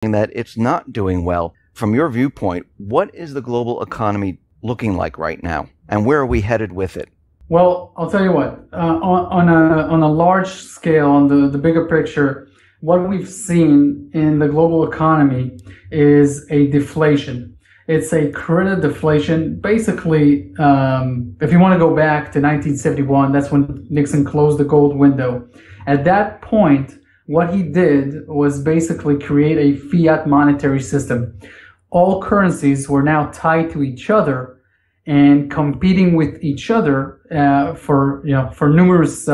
that it's not doing well. From your viewpoint, what is the global economy looking like right now, and where are we headed with it? Well, I'll tell you what, on a large scale, on the bigger picture, what we've seen in the global economy is a deflation. It's a credit deflation. Basically, if you want to go back to 1971, that's when Nixon closed the gold window. At that point, what he did was basically create a fiat monetary system. All currencies were now tied to each other and competing with each other for numerous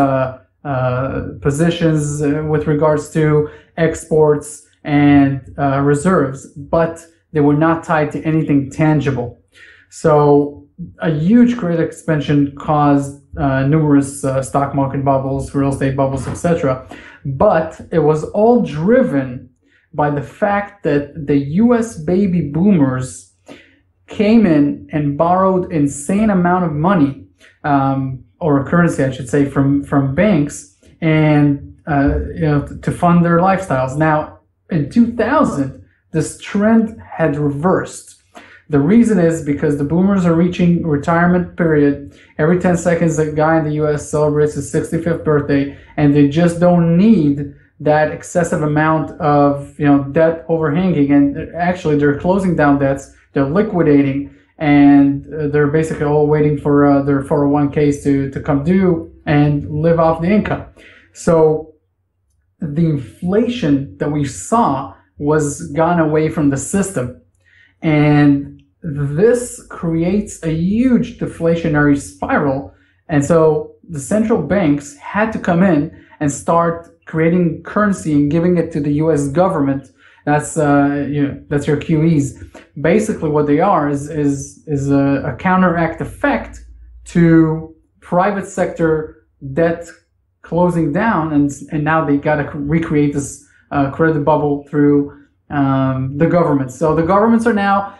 positions with regards to exports and reserves, but they were not tied to anything tangible. So a huge credit expansion caused numerous stock market bubbles, real estate bubbles, etc. But it was all driven by the fact that the US baby boomers came in and borrowed insane amount of money, or currency, I should say, from banks, and to fund their lifestyles. Now, in 2000, this trend had reversed. The reason is because the boomers are reaching retirement period. Every 10 seconds, a guy in the US celebrates his 65th birthday, and they just don't need that excessive amount of debt overhanging. And actually, they're closing down debts, they're liquidating, and they're basically all waiting for their 401ks to come due and live off the income. So the inflation that we saw was gone away from the system. And this creates a huge deflationary spiral. And so the central banks had to come in and start creating currency and giving it to the US government. That's that's your QEs. Basically what they are is a counteract effect to private sector debt closing down, and now they got to recreate this credit bubble through the government. So the governments are now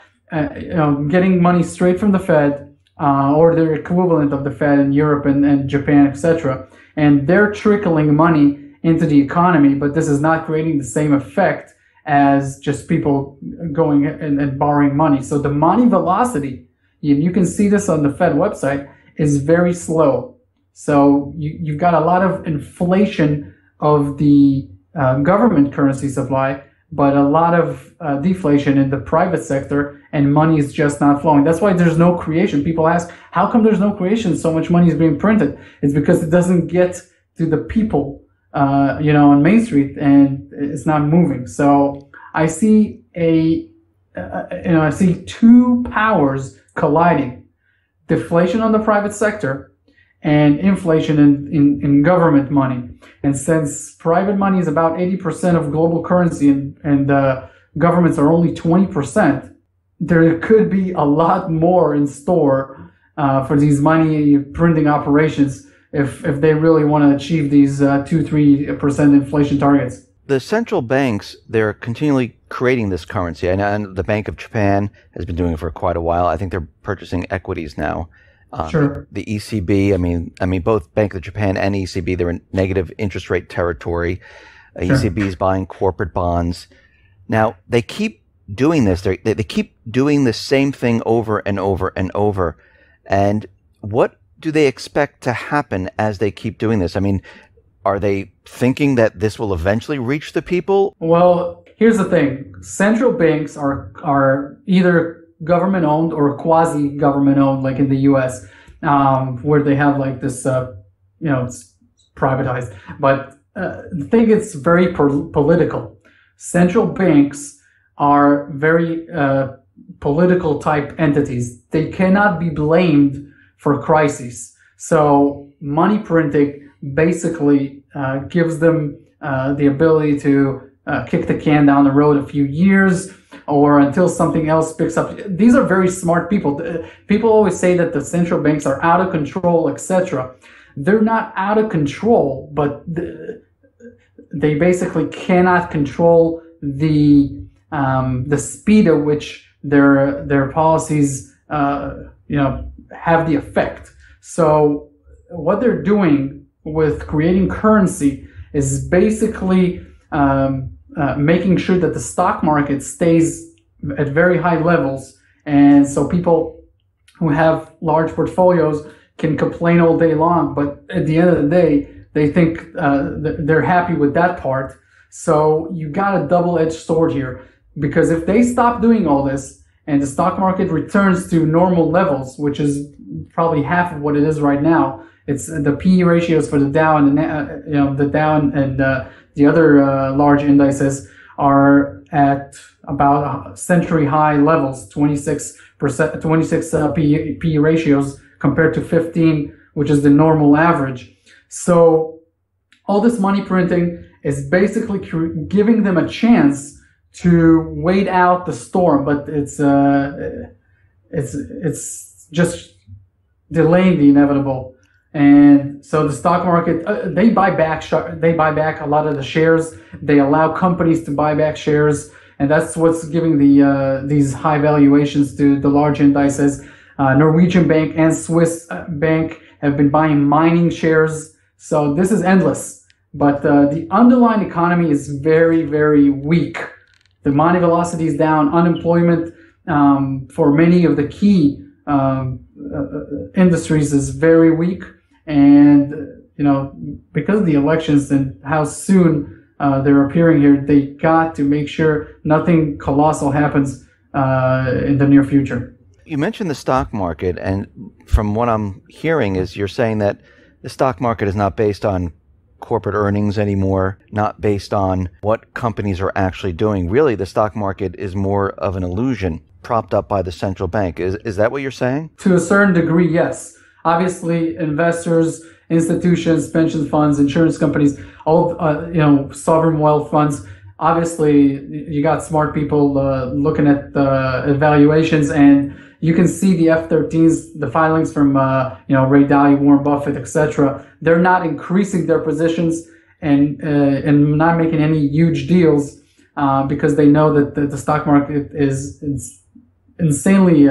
getting money straight from the Fed, or their equivalent of the Fed in Europe and Japan, etc. And they're trickling money into the economy, but this is not creating the same effect as just people going and borrowing money. So the money velocity, you can see this on the Fed website, is very slow. So you've got a lot of inflation of the government currency supply, but a lot of deflation in the private sector, and money is just not flowing. That's why there's no creation. People ask, how come there's no creation? So much money is being printed. It's because it doesn't get to the people, on Main Street, and it's not moving. So I see I see two powers colliding: deflation on the private sector and inflation in government money. And since private money is about 80% of global currency and governments are only 20%, there could be a lot more in store for these money printing operations if they really want to achieve these 2-3% inflation targets. The central banks, they're continually creating this currency, and the Bank of Japan has been doing it for quite a while. I think they're purchasing equities now. Sure. The ECB, I mean, both Bank of Japan and ECB, they're in negative interest rate territory. Sure. ECB is buying corporate bonds. Now, they keep doing this. They keep doing the same thing over and over and over. And what do they expect to happen as they keep doing this? I mean, are they thinking that this will eventually reach the people? Well, here's the thing. Central banks are either government-owned or quasi-government-owned, like in the U.S., where they have like this, it's privatized. But the thing is very political. Central banks are very political type entities. They cannot be blamed for crises. So money printing basically gives them the ability to kick the can down the road a few years, or until something else picks up. These are very smart people. People always say that the central banks are out of control, etc. They're not out of control, but they basically cannot control the speed at which their policies have the effect. So what they're doing with creating currency is basically making sure that the stock market stays at very high levels. And so people who have large portfolios can complain all day long, but at the end of the day, they think they're happy with that part. So you got a double-edged sword here, because if they stop doing all this and the stock market returns to normal levels, which is probably half of what it is right now, it's the PE ratios for the Dow and the Dow and the other large indices are at about century high levels, 26 PE ratios compared to 15, which is the normal average. So all this money printing is basically giving them a chance to wait out the storm, but it's just delaying the inevitable. And so the stock market, they buy back a lot of the shares. They allow companies to buy back shares, and that's what's giving these high valuations to the large indices. Norwegian Bank and Swiss Bank have been buying mining shares. So this is endless. But the underlying economy is very, very weak. The money velocity is down. Unemployment for many of the key industries is very weak. And, because of the elections and how soon they're appearing here, they got to make sure nothing colossal happens in the near future. You mentioned the stock market, and from what I'm hearing is you're saying that the stock market is not based on corporate earnings anymore, not based on what companies are actually doing. Really, the stock market is more of an illusion propped up by the central bank. Is that what you're saying? To a certain degree, yes. Obviously, investors, institutions, pension funds, insurance companies, all sovereign wealth funds. Obviously, you got smart people looking at evaluations, and you can see the F-13s, the filings from Ray Dalio, Warren Buffett, etc. They're not increasing their positions and not making any huge deals because they know that the stock market is insanely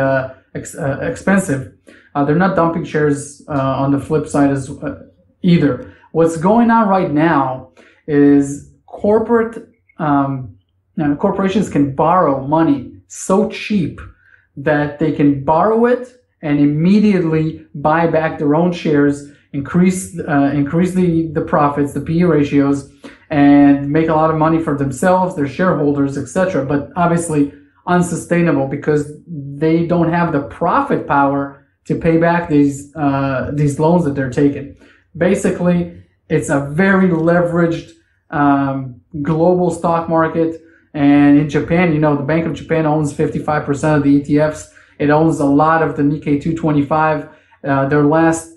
expensive. They're not dumping shares on the flip side either. What's going on right now is corporations can borrow money so cheap that they can borrow it and immediately buy back their own shares, increase the profits, the PE ratios, and make a lot of money for themselves, their shareholders, etc. But obviously unsustainable because they don't have the profit power to pay back these loans that they're taking. Basically, it's a very leveraged global stock market. And in Japan, the Bank of Japan owns 55% of the ETFs. It owns a lot of the Nikkei 225. Their last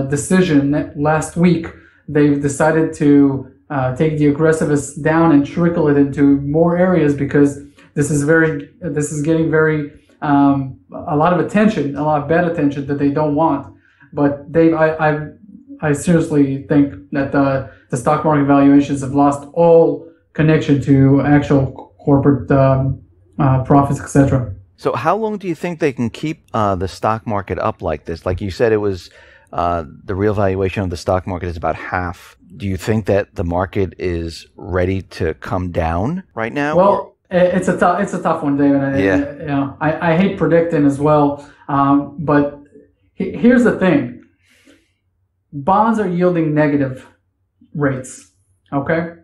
decision last week, they've decided to take the aggressiveness down and trickle it into more areas because this is getting very a lot of attention, a lot of bad attention that they don't want. But I seriously think that the stock market valuations have lost all connection to actual corporate profits, etc. So how long do you think they can keep the stock market up like this? Like you said, it was the real valuation of the stock market is about half. Do you think that the market is ready to come down right now? Well, it's a tough one, David. Yeah. I hate predicting as well, but here's the thing: bonds are yielding negative rates. Okay.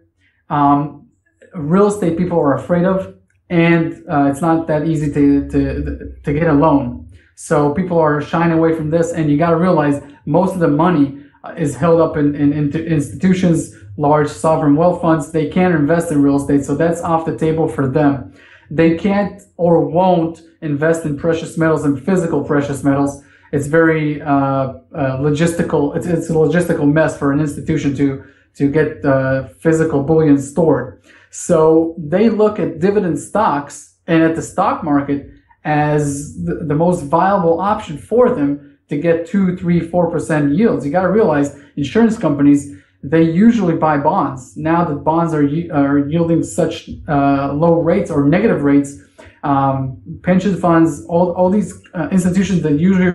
Real estate people are afraid of, and it's not that easy to get a loan. So people are shying away from this, and you got to realize most of the money is held up in institutions, large sovereign wealth funds. They can't invest in real estate, so that's off the table for them. They can't or won't invest in precious metals and physical precious metals. It's very logistical. It's a logistical mess for an institution to get physical bullion stored. So they look at dividend stocks and at the stock market as the most viable option for them to get 2, 3, 4% yields. You got to realize insurance companies, they usually buy bonds. Now that bonds are yielding such low rates or negative rates, pension funds, all these institutions that usually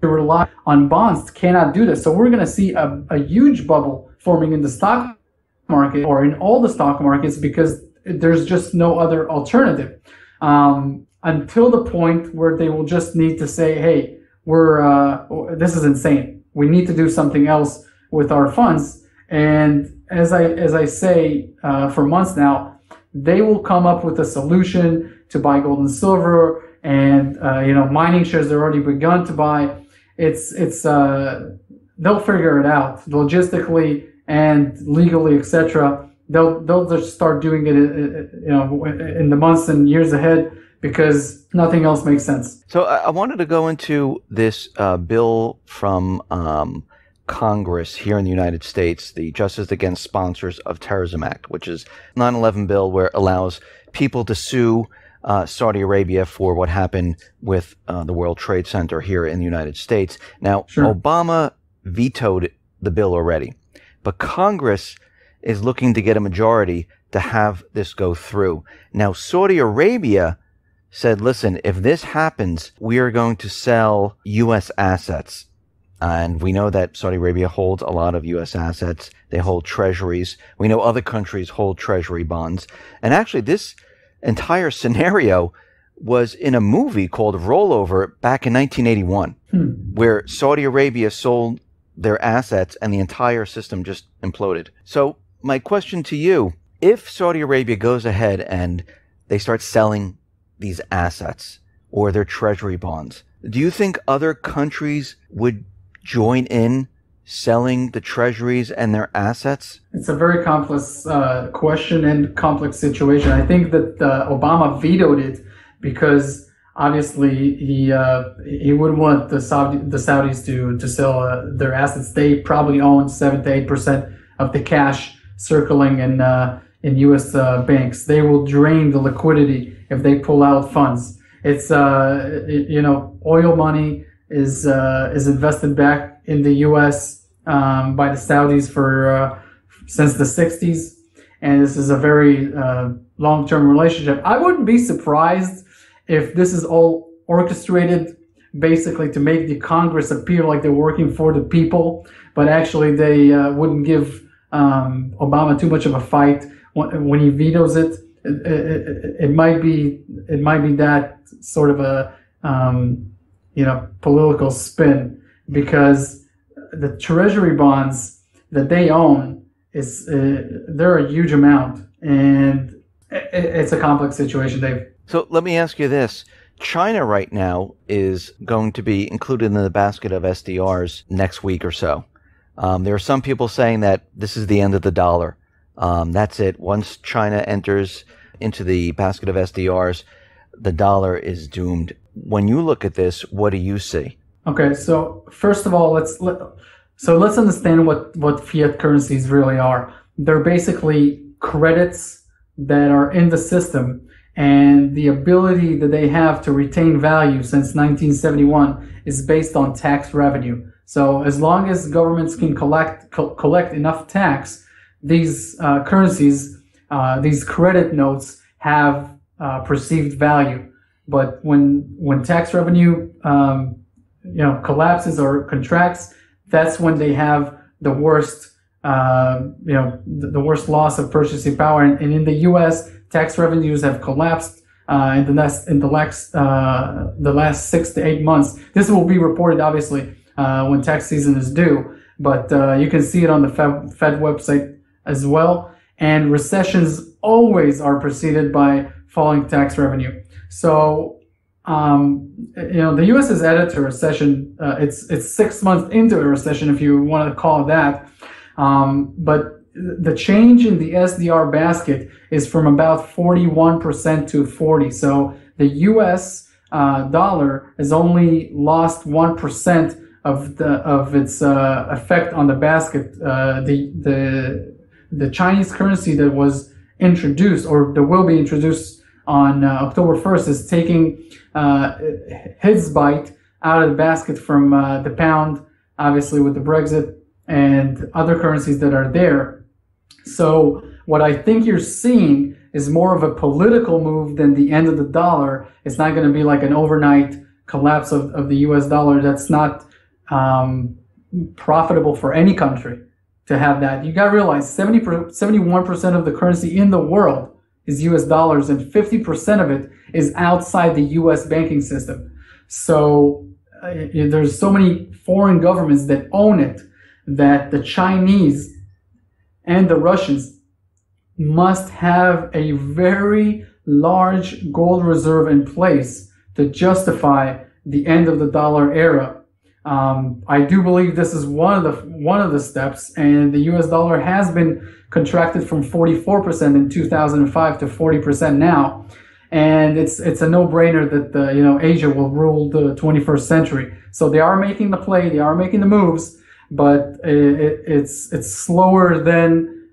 rely on bonds cannot do this. So we're going to see a huge bubble forming in the stock market or in all the stock markets because there's just no other alternative until the point where they will just need to say, hey, this is insane. We need to do something else with our funds. And as I say for months now, they will come up with a solution to buy gold and silver, and mining shares they're already begun to buy. They'll figure it out logistically and legally, etc. They'll just start doing it, in the months and years ahead, because nothing else makes sense. So I wanted to go into this bill from Congress here in the United States, the Justice Against Sponsors of Terrorism Act, which is 9/11 bill where it allows people to sue Saudi Arabia for what happened with the World Trade Center here in the United States. Now, sure. Obama vetoed the bill already, but Congress is looking to get a majority to have this go through. Now, Saudi Arabia said, listen, if this happens, we are going to sell U.S. assets. And we know that Saudi Arabia holds a lot of U.S. assets. They hold treasuries. We know other countries hold treasury bonds. And actually, this entire scenario was in a movie called Rollover back in 1981, where Saudi Arabia sold their assets and the entire system just imploded. So my question to you, if Saudi Arabia goes ahead and they start selling these assets or their treasury bonds, do you think other countries would join in selling the treasuries and their assets? It's a very complex question and complex situation. I think that Obama vetoed it because obviously he wouldn't want the Saudis to sell their assets. They probably own 7 to 8% of the cash circling in U.S. banks. They will drain the liquidity if they pull out funds. It's oil money is invested back in the U.S. By the Saudis since the 60s, and this is a very long-term relationship. I wouldn't be surprised if this is all orchestrated basically to make the Congress appear like they're working for the people, but actually they wouldn't give Obama too much of a fight when he vetoes it. It might be that sort of a political spin, because the treasury bonds that they own they're a huge amount, and it's a complex situation, Dave. So let me ask you this. China right now is going to be included in the basket of SDRs next week or so. There are some people saying that this is the end of the dollar. That's it. Once China enters into the basket of SDRs, the dollar is doomed. When you look at this, what do you see? Okay, so first of all, let's understand what fiat currencies really are. They're basically credits that are in the system, and the ability that they have to retain value since 1971 is based on tax revenue. So as long as governments can collect enough tax, these currencies, these credit notes have perceived value. But when tax revenue collapses or contracts, that's when they have the worst the worst loss of purchasing power. And in the U.S., tax revenues have collapsed in the last 6 to 8 months. This will be reported obviously when tax season is due, but you can see it on the Fed website as well. And recessions always are preceded by falling tax revenue. So the U.S. is at a recession. It's 6 months into a recession, if you want to call it that. But the change in the SDR basket is from about 41% to 40%. So the U.S. Dollar has only lost 1% of its effect on the basket. The Chinese currency that was introduced, or that will be introduced on October 1st, is taking his bite out of the basket from the pound, obviously with the Brexit and other currencies that are there. So what I think you're seeing is more of a political move than the end of the dollar. It's not going to be like an overnight collapse of the US dollar. That's not profitable for any country to have that. You got to realize 71% of the currency in the world is US dollars, and 50% of it is outside the US banking system. So there's so many foreign governments that own it that the Chinese and the Russians must have a very large gold reserve in place to justify the end of the dollar era. I do believe this is one of the steps, and the US dollar has been contracted from 44% in 2005 to 40% now. And it's a no-brainer that Asia will rule the 21st century. So they are making the play, they are making the moves, but it's slower than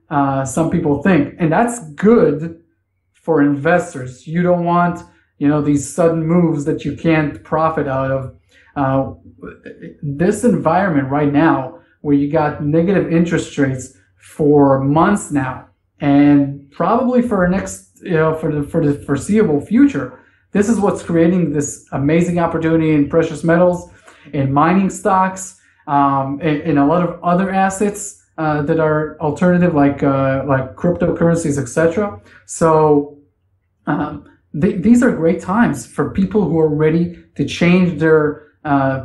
some people think, and that's good for investors. You don't want these sudden moves that you can't profit out of. This environment right now, where you got negative interest rates for months now, and probably for the foreseeable future, this is what's creating this amazing opportunity in precious metals, in mining stocks, in a lot of other assets that are alternative, like cryptocurrencies, etc. So these are great times for people who are ready to change their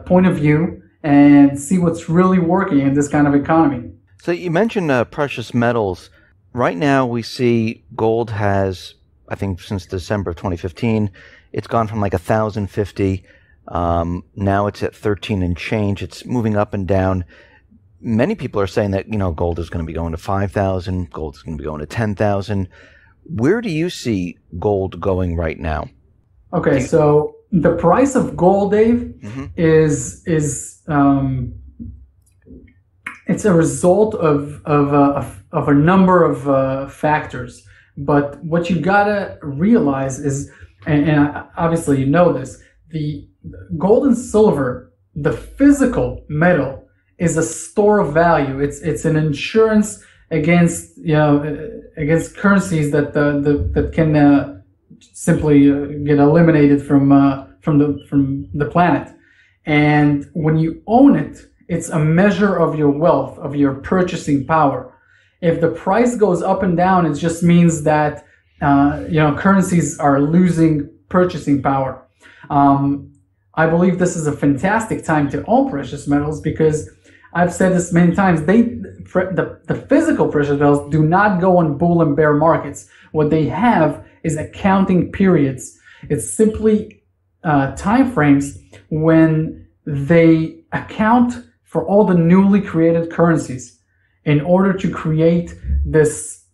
point of view and see what's really working in this kind of economy. So you mentioned precious metals. Right now we see gold has, I think since December of 2015, it's gone from like 1,050. Now it's at 13 and change. It's moving up and down. Many people are saying that, gold is going to be going to 5,000. Gold is going to be going to 10,000. Where do you see gold going right now? Okay, so the price of gold, Dave, is it's a result of a number of factors. But what you gotta realize is, and obviously you know this, the gold and silver, the physical metal, is a store of value. It's an insurance against against currencies that can simply get eliminated from the planet. And when you own it, it's a measure of your wealth, of your purchasing power. If the price goes up and down, it just means that currencies are losing purchasing power. I believe this is a fantastic time to own precious metals because I've said this many times. The physical precious metals do not go on bull and bear markets. What they have is accounting periods. It's simply time frames when they account for all the newly created currencies in order to create this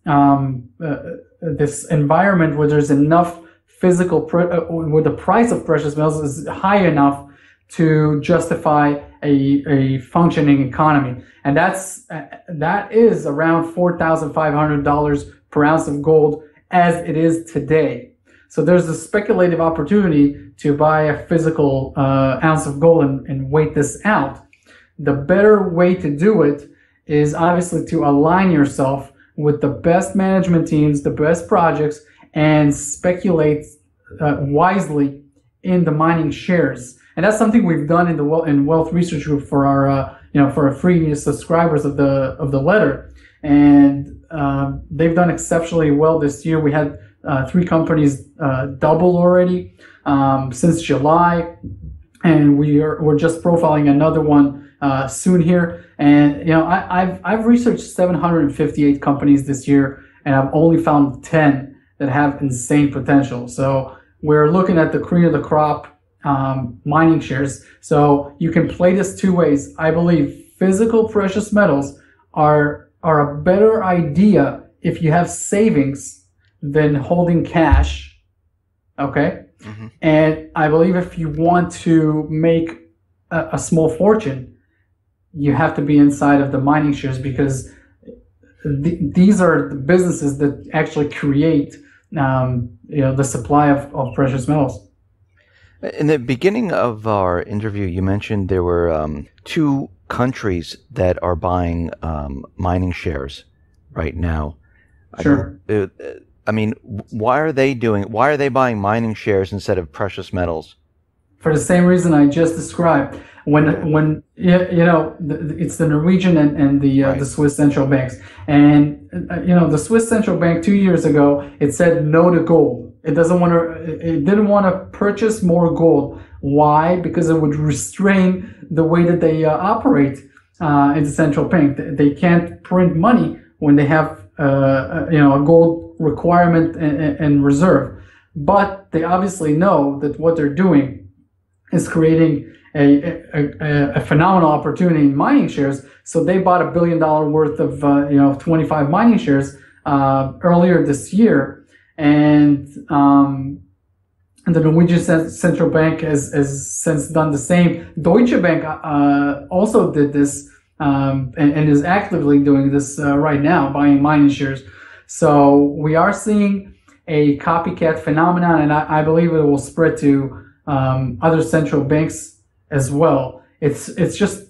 this environment where there's enough physical, where the price of precious metals is high enough to justify a functioning economy. And that is around $4,500 per ounce of gold as it is today. So there's a speculative opportunity to buy a physical ounce of gold and wait this out. The better way to do it is obviously to align yourself with the best management teams, the best projects, and speculate wisely in the mining shares. And that's something we've done in Wealth Research Group for our for our free subscribers of the letter, and they've done exceptionally well this year. We had 3 companies double already since July, and we're just profiling another one soon here. And I've researched 758 companies this year, and I've only found 10 that have insane potential. So we're looking at the cream of the crop mining shares. So you can play this 2 ways. I believe physical precious metals are a better idea if you have savings than holding cash. Okay. Mm-hmm. And I believe if you want to make a small fortune, you have to be inside of the mining shares, because these are the businesses that actually create the supply of precious metals. In the beginning of our interview, you mentioned there were 2 countries that are buying mining shares right now. Sure. I mean, why are they buying mining shares instead of precious metals? for the same reason I just described. When it's the Norwegian and the Swiss central banks, and the Swiss central bank 2 years ago, it said no to gold. It didn't want to purchase more gold. Why? Because it would restrain the way that they operate in the central bank. They can't print money when they have a gold requirement and reserve. But they obviously know that what they're doing is creating a phenomenal opportunity in mining shares. So they bought $1 billion worth of 25 mining shares earlier this year, and the Norwegian central bank has since done the same. Deutsche Bank also did this and is actively doing this right now, buying mining shares. So we are seeing a copycat phenomenon, and I believe it will spread to other central banks as well. It's just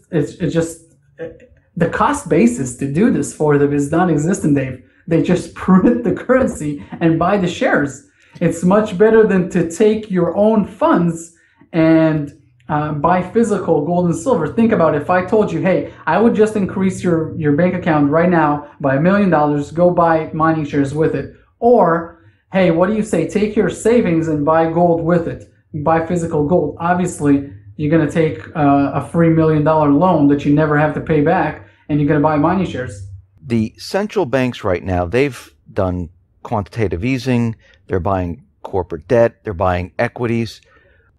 the cost basis to do this for them is non-existent, Dave. They just print the currency and buy the shares. It's much better than to take your own funds and buy physical gold and silver. Think about it. If I told you, hey, I would just increase your bank account right now by $1 million, go buy mining shares with it. Or, hey, what do you say? Take your savings and buy gold with it. Buy physical gold. Obviously, you're going to take a free $1 million loan that you never have to pay back, and you're going to buy mining shares. The central banks right now, they've done quantitative easing. They're buying corporate debt. They're buying equities.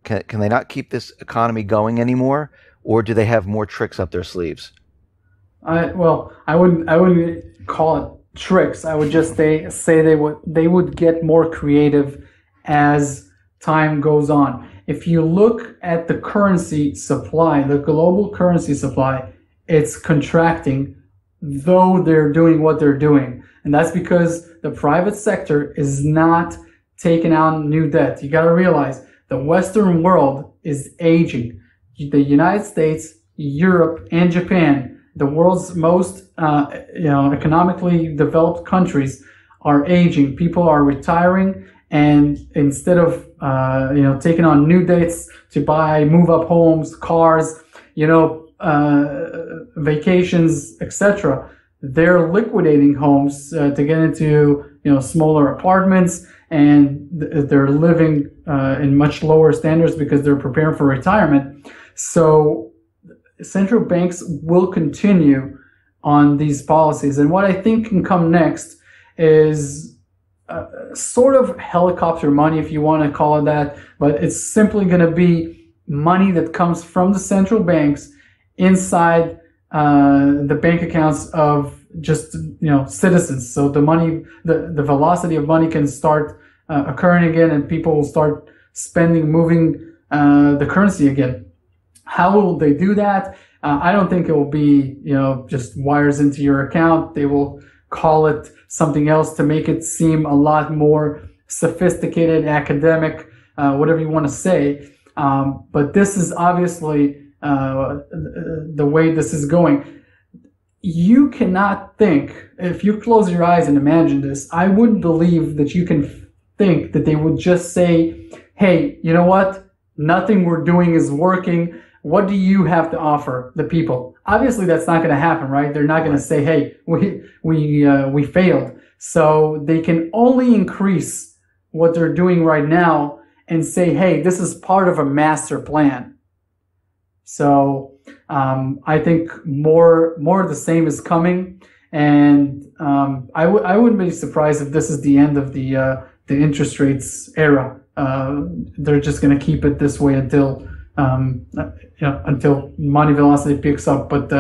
Can they not keep this economy going anymore, or do they have more tricks up their sleeves? I wouldn't call it tricks. I would just say they would get more creative as time goes on. If you look at the currency supply, the global currency supply, it's contracting, though they're doing what they're doing. And that's because the private sector is not taking on new debt. You got to realize the Western world is aging. The United States, Europe, and Japan, the world's most economically developed countries, are aging. People are retiring, and instead of taking on new debts to buy move-up homes, cars, vacations, etc., they're liquidating homes to get into smaller apartments, and they're living in much lower standards because they're preparing for retirement. So central banks will continue on these policies, and what I think can come next is sort of helicopter money, if you want to call it that, but it's simply going to be money that comes from the central banks inside the bank accounts of just citizens. So the money, the velocity of money can start occurring again, and people will start moving the currency again. How will they do that? I don't think it will be just wires into your account. They will call it something else to make it seem a lot more sophisticated, academic, whatever you want to say. But this is obviously the way this is going. You cannot think, if you close your eyes and imagine this, I wouldn't believe that you can think that they would just say, hey, you know what? Nothing we're doing is working. What do you have to offer the people? Obviously, that's not going to happen, right? They're not going to say, hey, we failed. So they can only increase what they're doing right now and say, hey, this is part of a master plan. So I think more of the same is coming, and I wouldn't be surprised if this is the end of the interest rates era. They're just going to keep it this way until money velocity picks up. But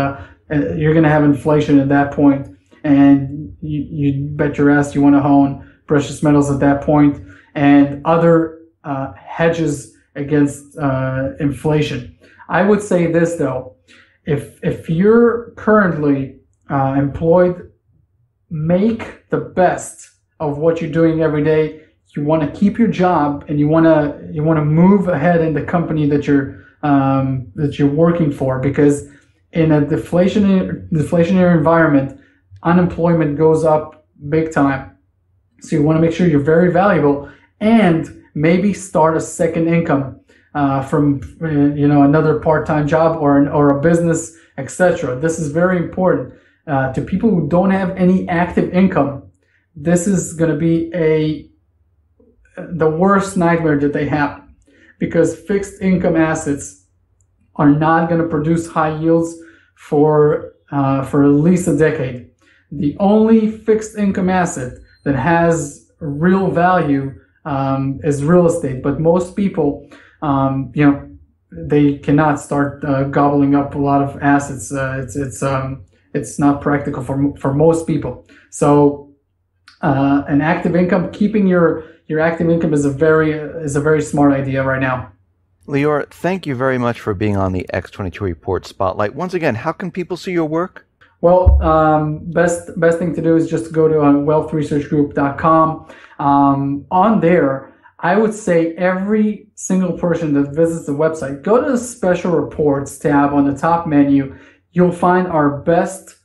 you're going to have inflation at that point, and you bet your ass you want to own precious metals at that point and other hedges against inflation. I would say this though, if you're currently employed, make the best of what you're doing every day. You want to keep your job, and you want to move ahead in the company that you're working for, because in a deflationary environment, unemployment goes up big time. So you want to make sure you're very valuable and maybe start a second income. from another part-time job or a business, etc. This is very important to people who don't have any active income. This is going to be the worst nightmare that they have, because fixed income assets are not going to produce high yields for at least a decade. The only fixed income asset that has real value is real estate, but most people, they cannot start gobbling up a lot of assets. It's not practical for most people. So an active income, keeping your active income is a very smart idea right now. Lior, thank you very much for being on the X22 Report Spotlight. Once again, how can people see your work? Well, best thing to do is just go to wealthresearchgroup.com. On there, I would say every single person that visits the website, go to the Special Reports tab on the top menu. You'll find our best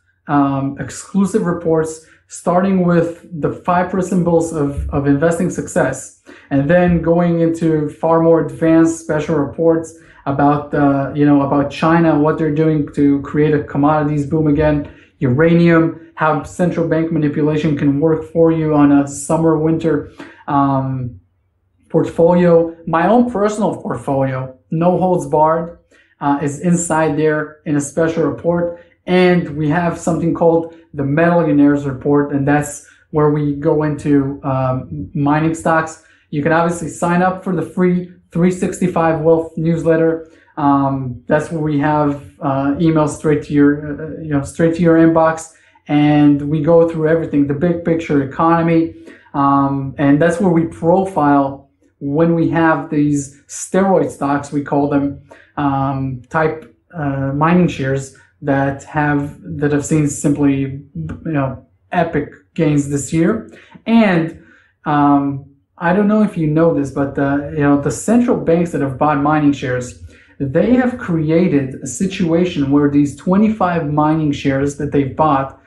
exclusive reports, starting with the 5 principles of investing success, and then going into far more advanced special reports about about China, what they're doing to create a commodities boom again, uranium, how central bank manipulation can work for you on a summer winter portfolio. My own personal portfolio, no holds barred, is inside there in a special report. And we have something called the Millionaires Report, and that's where we go into mining stocks. You can obviously sign up for the free 365 Wealth newsletter. That's where we have emails straight to your inbox, and we go through everything, the big picture economy, and that's where we profile when we have these steroid stocks, we call them, type mining shares that have seen simply epic gains this year. And I don't know if you know this, but the central banks that have bought mining shares, they have created a situation where these 25 mining shares that they've bought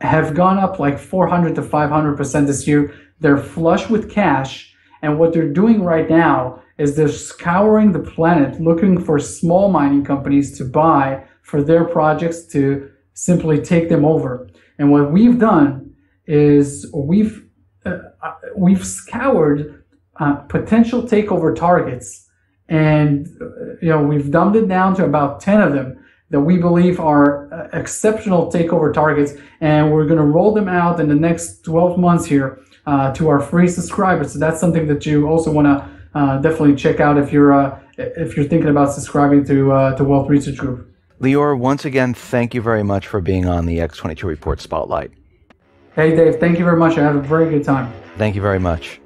have gone up like 400 to 500% this year. They're flush with cash, and what they're doing right now is they're scouring the planet looking for small mining companies to buy for their projects, to simply take them over. And what we've done is we've scoured potential takeover targets, and we've dumbed it down to about 10 of them that we believe are exceptional takeover targets, and we're going to roll them out in the next 12 months here to our free subscribers. So that's something that you also want to definitely check out if you're thinking about subscribing to Wealth Research Group. Lior, once again, thank you very much for being on the X22 Report Spotlight. Hey, Dave, thank you very much. I had a very good time. Thank you very much.